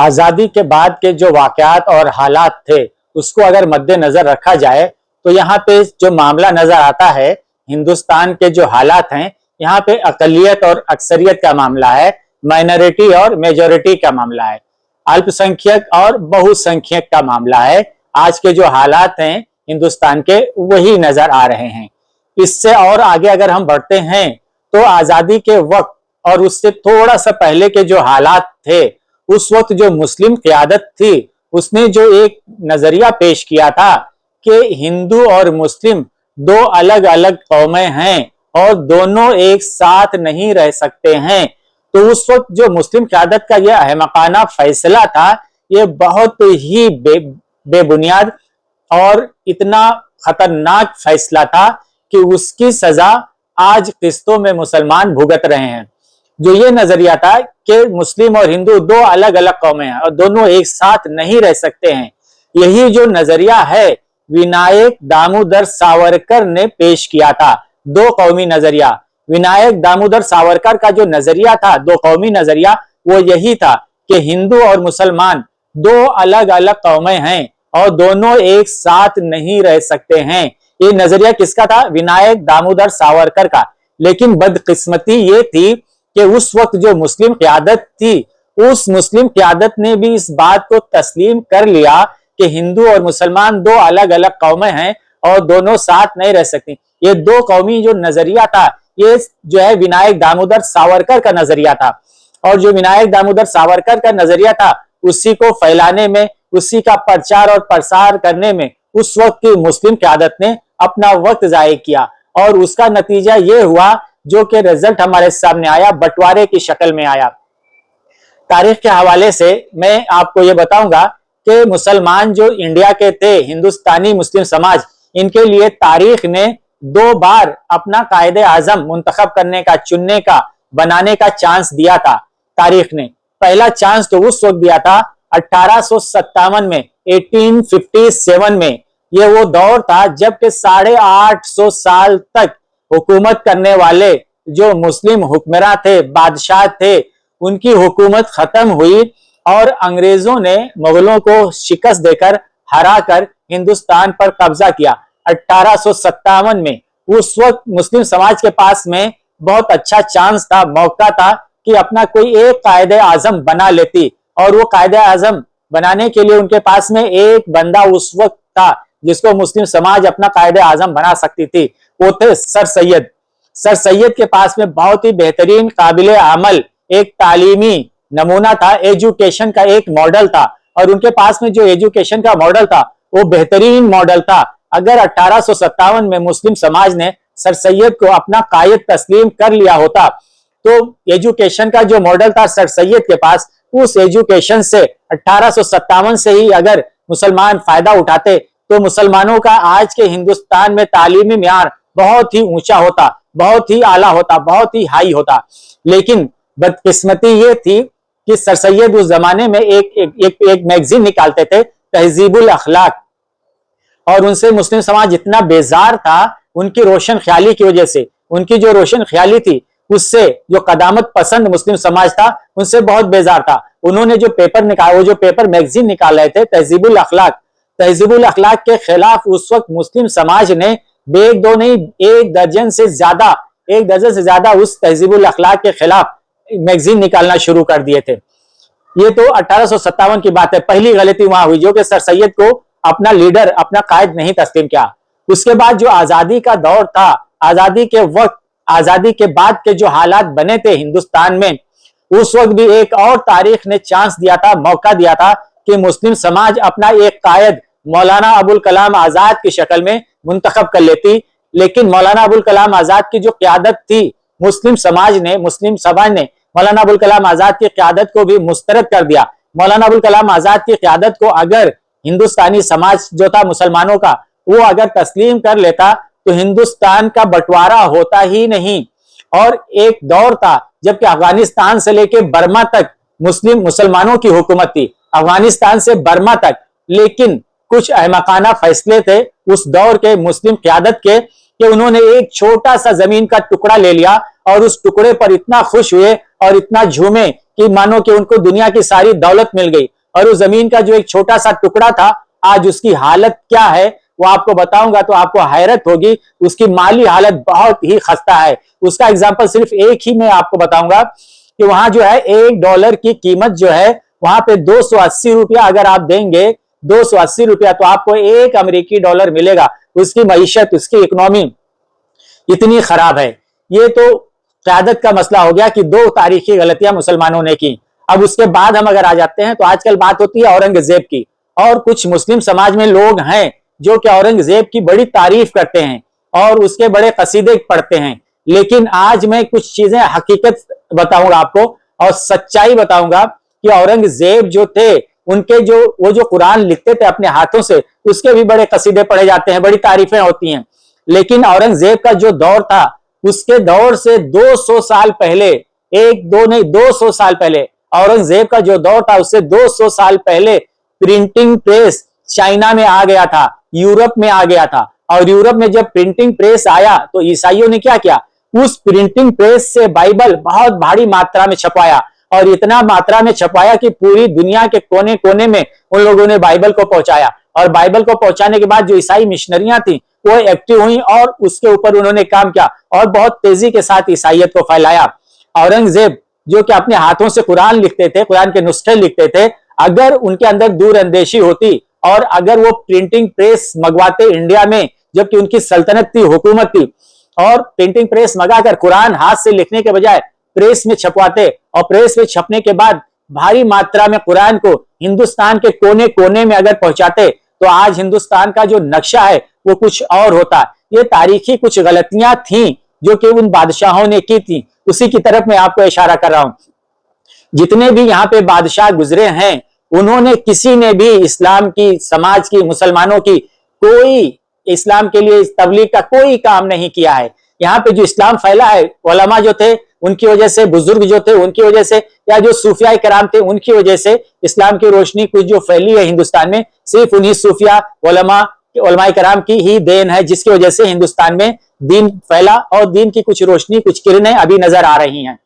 आजादी के बाद के जो वाकयात और हालात थे उसको अगर मद्देनजर रखा जाए तो यहाँ पे जो मामला नजर आता है, हिंदुस्तान के जो हालात हैं, यहाँ पे अकलियत और अक्सरियत का मामला है, माइनॉरिटी और मेजॉरिटी का मामला है, अल्पसंख्यक और बहुसंख्यक का मामला है। आज के जो हालात हैं हिंदुस्तान के, वही नजर आ रहे हैं। इससे और आगे अगर हम बढ़ते हैं तो आजादी के वक्त और उससे थोड़ा सा पहले के जो हालात थे, उस वक्त जो मुस्लिम क़यादत थी उसने जो एक नजरिया पेश किया था कि हिंदू और मुस्लिम दो अलग अलग कौमें हैं और दोनों एक साथ नहीं रह सकते हैं। तो उस वक्त जो मुस्लिम क़यादत का यह अहमकाना फैसला था, यह बहुत ही बेबुनियाद और इतना खतरनाक फैसला था कि उसकी सजा आज किस्तों में मुसलमान भुगत रहे हैं। जो ये नजरिया था कि मुस्लिम और हिंदू दो अलग अलग कौमें हैं और दोनों एक साथ नहीं रह सकते हैं, यही जो नजरिया है विनायक दामोदर सावरकर ने पेश किया था। दो कौमी नजरिया, विनायक दामोदर सावरकर का जो नजरिया था, दो कौमी नजरिया, वो यही था कि हिंदू और मुसलमान दो अलग अलग कौमें हैं और दोनों एक साथ नहीं रह सकते हैं। ये नजरिया किसका था? विनायक दामोदर सावरकर का। लेकिन बदकिस्मती ये थी कि उस वक्त जो मुस्लिम क़यादत थी, उस मुस्लिम क़यादत ने भी इस बात को तस्लीम कर लिया कि हिंदू और मुसलमान दो अलग अलग कौमें हैं और दोनों साथ नहीं रह सकती। ये दो कौमी जो नजरिया था, ये जो है विनायक दामोदर सावरकर का नजरिया था। और जो विनायक दामोदर सावरकर का नजरिया था, उसी को फैलाने में, उसी का प्रचार और प्रसार करने में उस वक्त की मुस्लिम क़यादत ने अपना वक्त जाया किया और उसका नतीजा ये हुआ जो कि रिजल्ट हमारे सामने आया, बंटवारे की शक्ल में आया। तारीख के हवाले से मैं आपको ये बताऊंगा कि मुसलमान जो इंडिया के थे, हिंदुस्तानी मुस्लिम समाज, इनके लिए तारीख ने दो बार अपना कायदे आजम मुंतखब करने का, चुनने का, बनाने का चांस दिया था। तारीख ने पहला चांस तो उस वक्त दिया था 1857 में, 1857 में। ये वो दौर था जबकि 850 साल तक हुकूमत करने वाले जो मुस्लिम हुक्मरान थे, बादशाह थे, उनकी हुकूमत खत्म हुई और अंग्रेजों ने मुगलों को शिकस्त देकर, हराकर हिंदुस्तान पर कब्जा किया 1857 में। उस वक्त मुस्लिम समाज के पास में बहुत अच्छा चांस था, मौका था कि अपना कोई एक कायदे आजम बना लेती। और वो कायदे आजम बनाने के लिए उनके पास में एक बंदा उस वक्त था जिसको मुस्लिम समाज अपना कायदे आजम बना सकती थी, वो थे सर सैयद। सर सैयद के पास में बहुत ही बेहतरीन, काबिले अमल एक तालीमी नमूना था, एजुकेशन का एक मॉडल था। और उनके पास में जो एजुकेशन का मॉडल था वो बेहतरीन मॉडल था। अगर 1857 में मुस्लिम समाज ने सर सैयद को अपना कायद तस्लीम कर लिया होता तो एजुकेशन का जो मॉडल था सर सैयद के पास, उस एजुकेशन से 1857 से ही अगर मुसलमान फायदा उठाते तो मुसलमानों का आज के हिंदुस्तान में तालीमी म्यार बहुत ही ऊंचा होता, बहुत ही आला होता, बहुत ही हाई होता। लेकिन बदकिस्मती ये थी कि सर सैयद उस जमाने में एक मैगजीन निकालते थे, तहजीबुल अखलाक, और उनसे मुस्लिम समाज इतना बेजार था उनकी रोशन ख्याली की वजह से। उनकी जो रोशन ख्याली थी उससे जो कदामत पसंद मुस्लिम समाज था उनसे बहुत बेजार था। उन्होंने जो पेपर निकाला, वो जो पेपर मैगजीन निकाल रहे थे तहजीबुल अखलाक, तहजीबुल अखलाक के खिलाफ उस वक्त मुस्लिम समाज ने एक दो नहीं, एक दर्जन से ज्यादा उस तहजीबुल अखलाक के खिलाफ मैगजीन निकालना शुरू कर दिए थे। ये तो 1857 की बात है। पहली गलती वहां हुई जो कि सर सैयद को अपना लीडर, अपना कायद नहीं तस्लीम किया। उसके बाद जो आजादी का दौर था, आजादी के वक्त, आजादी के बाद के जो हालात बने थे हिंदुस्तान में, उस वक्त भी एक और तारीख ने चांस दिया था, मौका दिया था कि मुस्लिम समाज अपना एक कायद मौलाना अबुल कलाम आजाद की शक्ल में मुंतखब कर लेती। लेकिन मौलाना अबुल कलाम आजाद की जो क़यादत थी, मुस्लिम समाज ने मौलाना अबुल कलाम आजाद की क़यादत को भी मुस्तरद कर दिया। मौलाना अबुल कलाम आजाद की क़यादत को अगर हिंदुस्तानी समाज जो था मुसलमानों का, वो अगर तस्लीम कर लेता तो हिंदुस्तान का बंटवारा होता ही नहीं। और एक दौर था जबकि अफगानिस्तान से लेकर बर्मा तक मुसलमानों की हुकूमत थी, अफगानिस्तान से बर्मा तक। लेकिन कुछ अहमकाना फैसले थे उस दौर के मुस्लिम क़यादत के कि उन्होंने एक छोटा सा जमीन का टुकड़ा ले लिया और उस टुकड़े पर इतना खुश हुए और इतना झूमे कि मानो कि उनको दुनिया की सारी दौलत मिल गई, और उस जमीन का जो एक छोटा सा टुकड़ा था आज उसकी हालत क्या है वो आपको बताऊंगा तो आपको हैरत होगी। उसकी माली हालत बहुत ही खस्ता है। उसका एग्जांपल सिर्फ एक ही मैं आपको बताऊंगा कि वहां जो है $1 की कीमत जो है वहां पे 280 रुपया अगर आप देंगे, 280 रुपया, तो आपको $1 मिलेगा। उसकी मईशत, उसकी इकोनॉमी इतनी खराब है। ये तो क़यादत का मसला हो गया कि दो तारीखी गलतियां मुसलमानों ने की। अब उसके बाद हम अगर आ जाते हैं तो आजकल बात होती है औरंगजेब की, और कुछ मुस्लिम समाज में लोग हैं जो कि औरंगजेब की बड़ी तारीफ करते हैं और उसके बड़े कसीदे पढ़ते हैं। लेकिन आज मैं कुछ चीजें हकीकत बताऊंगा आपको और सच्चाई बताऊंगा कि औरंगजेब जो थे उनके जो वो जो कुरान लिखते थे अपने हाथों से, उसके भी बड़े कसीदे पढ़े जाते हैं, बड़ी तारीफें होती हैं। लेकिन औरंगजेब का जो दौर था उसके दौर से 200 साल पहले, एक दो नहीं 200 साल पहले, औरंगजेब का जो दौर था उससे 200 साल पहले प्रिंटिंग प्रेस चाइना में आ गया था, यूरोप में आ गया था। और यूरोप में जब प्रिंटिंग प्रेस आया तो ईसाइयों ने क्या किया, उस प्रिंटिंग प्रेस से बाइबल बहुत भारी मात्रा में छपवाया, और इतना मात्रा में छपवाया कि पूरी दुनिया के कोने कोने में उन लोगों ने बाइबल को पहुंचाया। और बाइबल को पहुंचाने के बाद जो ईसाई मिशनरियां थी वो एक्टिव हुई और उसके ऊपर उन्होंने काम किया और बहुत तेजी के साथ ईसाइयत को फैलाया। औरंगजेब जो कि अपने हाथों से कुरान लिखते थे, कुरान के नुस्खे लिखते थे, अगर उनके अंदर दूरअंदेशी होती और अगर वो प्रिंटिंग प्रेस मंगवाते इंडिया में, जबकि उनकी सल्तनत थी, हुकूमत थी, और प्रिंटिंग प्रेस मंगाकर कुरान हाथ से लिखने के बजाय प्रेस में छपवाते, और प्रेस में छपने के बाद भारी मात्रा में कुरान को हिंदुस्तान के कोने कोने में अगर पहुंचाते तो आज हिंदुस्तान का जो नक्शा है वो कुछ और होता। ये तारीखी कुछ गलतियां थी जो कि उन बादशाहों ने की थी, उसी की तरफ मैं आपको इशारा कर रहा हूं। जितने भी यहाँ पे बादशाह गुजरे हैं उन्होंने किसी ने भी इस्लाम की, समाज की, मुसलमानों की कोई इस्लाम के लिए तबलीग का कोई काम नहीं किया है। यहाँ पे जो इस्लाम फैला है उलमा जो थे उनकी वजह से, बुजुर्ग जो थे उनकी वजह से, या जो सूफिया कराम थे उनकी वजह से इस्लाम की रोशनी कुछ जो फैली है हिंदुस्तान में, सिर्फ उन्हीं सूफिया उलमा कराम की ही देन है, जिसकी वजह से हिंदुस्तान में दीन फैला और दीन की कुछ रोशनी, कुछ किरणें अभी नजर आ रही हैं।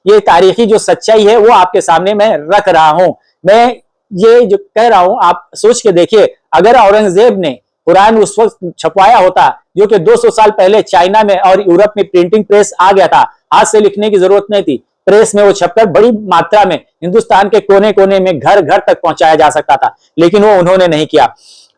ये तारीखी जो सच्चाई है वो आपके सामने मैं रख रहा हूं। मैं ये जो कह रहा हूं आप सोच के देखिए, अगर औरंगजेब ने कुरान उस वक्त छपवाया होता जो कि 200 साल पहले चाइना में और यूरोप में प्रिंटिंग प्रेस आ गया था, हाथ से लिखने की जरूरत नहीं थी, प्रेस में वो छपकर बड़ी मात्रा में हिंदुस्तान के कोने कोने में घर घर तक पहुंचाया जा सकता था, लेकिन वो उन्होंने नहीं किया।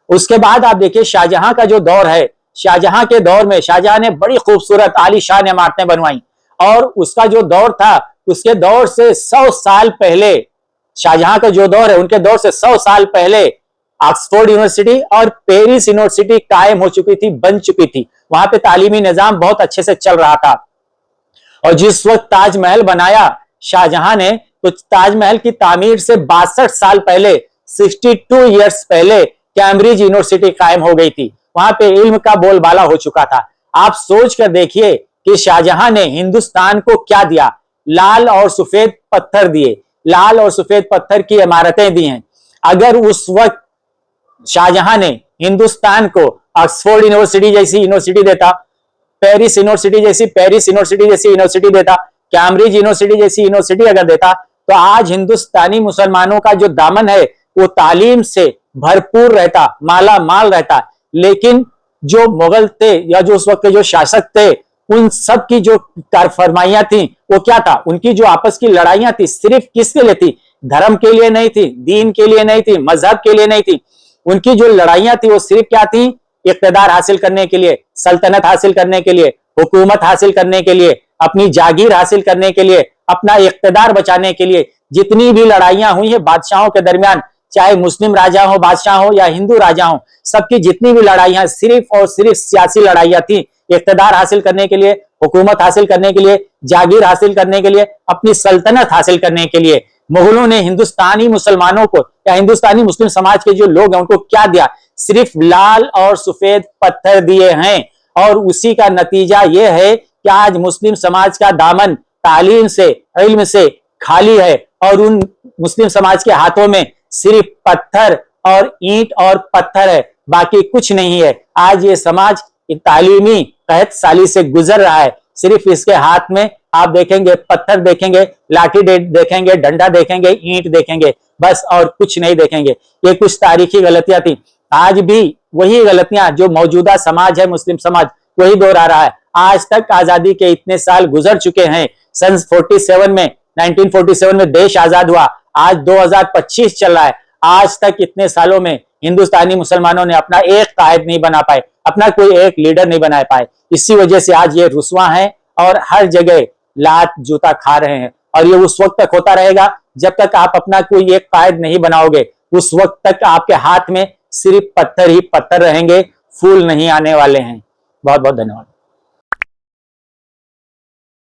उसके बाद आप देखिए शाहजहां का जो दौर है, शाहजहां के दौर में शाहजहां ने बड़ी खूबसूरत आलीशान इमारतें बनवाई, और उसका जो दौर था उसके दौर से 100 साल पहले, शाहजहां का जो दौर है उनके दौर से 100 साल पहले ऑक्सफोर्ड यूनिवर्सिटी और पेरिस यूनिवर्सिटी कायम हो चुकी थी, बन चुकी थी। वहां पे तालीमी निजाम बहुत अच्छे से चल रहा था। और जिस वक्त ताजमहल बनाया शाहजहां ने, तो ताजमहल की तामीर से 62 साल पहले, 62 ईयर्स पहले कैम्ब्रिज यूनिवर्सिटी कायम हो गई थी। वहां पे इल्म का बोलबाला हो चुका था। आप सोच कर देखिए कि शाहजहां ने हिंदुस्तान को क्या दिया, लाल और सफेद पत्थर दिए, लाल और सफेद पत्थर की इमारतें दी हैं। अगर उस वक्त शाहजहां ने हिंदुस्तान को ऑक्सफोर्ड यूनिवर्सिटी जैसी यूनिवर्सिटी देता, पेरिस यूनिवर्सिटी जैसी यूनिवर्सिटी देता, कैम्ब्रिज यूनिवर्सिटी जैसी यूनिवर्सिटी अगर देता, तो आज हिंदुस्तानी मुसलमानों का जो दामन है वो तालीम से भरपूर रहता, माला माल रहता। लेकिन जो मुगल थे या जो उस वक्त के जो शासक थे, उन सब की जो कारफरमाइयां थी वो क्या था, उनकी जो आपस की लड़ाइयां थी सिर्फ किसके लिए थी, धर्म के लिए नहीं थी, दीन के लिए नहीं थी, मजहब के लिए नहीं थी। उनकी जो लड़ाइयां थी वो सिर्फ क्या थी, इक्तदार हासिल करने के लिए, सल्तनत हासिल करने के लिए, हुकूमत हासिल करने के लिए, अपनी जागीर हासिल करने के लिए, अपना इक्तदार बचाने के लिए। जितनी भी लड़ाइयां हुई है बादशाहों के दरमियान, चाहे मुस्लिम राजा हो, बादशाह हो या हिंदू राजा हो, सबकी जितनी भी लड़ाइयां सिर्फ और सिर्फ सियासी लड़ाइयां थी, इक्तदार हासिल करने के लिए, हुकूमत हासिल करने के लिए, जागीर हासिल करने के लिए, अपनी सल्तनत हासिल करने के लिए। मुगलों ने हिंदुस्तानी मुसलमानों को या हिंदुस्तानी मुस्लिम समाज के जो लोग हैं उनको क्या दिया, सिर्फ लाल और सफेद पत्थर दिए हैं। और उसी का नतीजा यह है कि आज मुस्लिम समाज का दामन तालीम से, इल्म से खाली है, और उन मुस्लिम समाज के हाथों में सिर्फ पत्थर और ईंट और पत्थर है, बाकी कुछ नहीं है। आज ये समाज तालीमी कहत साली से गुजर रहा है। सिर्फ इसके हाथ में आप देखेंगे पत्थर देखेंगे, लाठी देखेंगे, डंडा देखेंगे, ईंट देखेंगे, बस और कुछ नहीं देखेंगे। ये कुछ तारीखी गलतियां थी। आज भी वही गलतियां जो मौजूदा समाज है, मुस्लिम समाज, वही दोहरा रहा है। आज तक आजादी के इतने साल गुजर चुके हैं। सन 47 में 1947 में देश आजाद हुआ, आज 2025 चल रहा है। आज तक इतने सालों में हिंदुस्तानी मुसलमानों ने अपना एक कायद नहीं बना पाए, अपना कोई एक लीडर नहीं बना पाए। इसी वजह से आज ये रुस्वा है और हर जगह लात जूता खा रहे हैं। और ये उस वक्त तक होता रहेगा जब तक आप अपना कोई एक कायद नहीं बनाओगे। उस वक्त तक आपके हाथ में सिर्फ पत्थर ही पत्थर रहेंगे, फूल नहीं आने वाले हैं। बहुत बहुत धन्यवाद।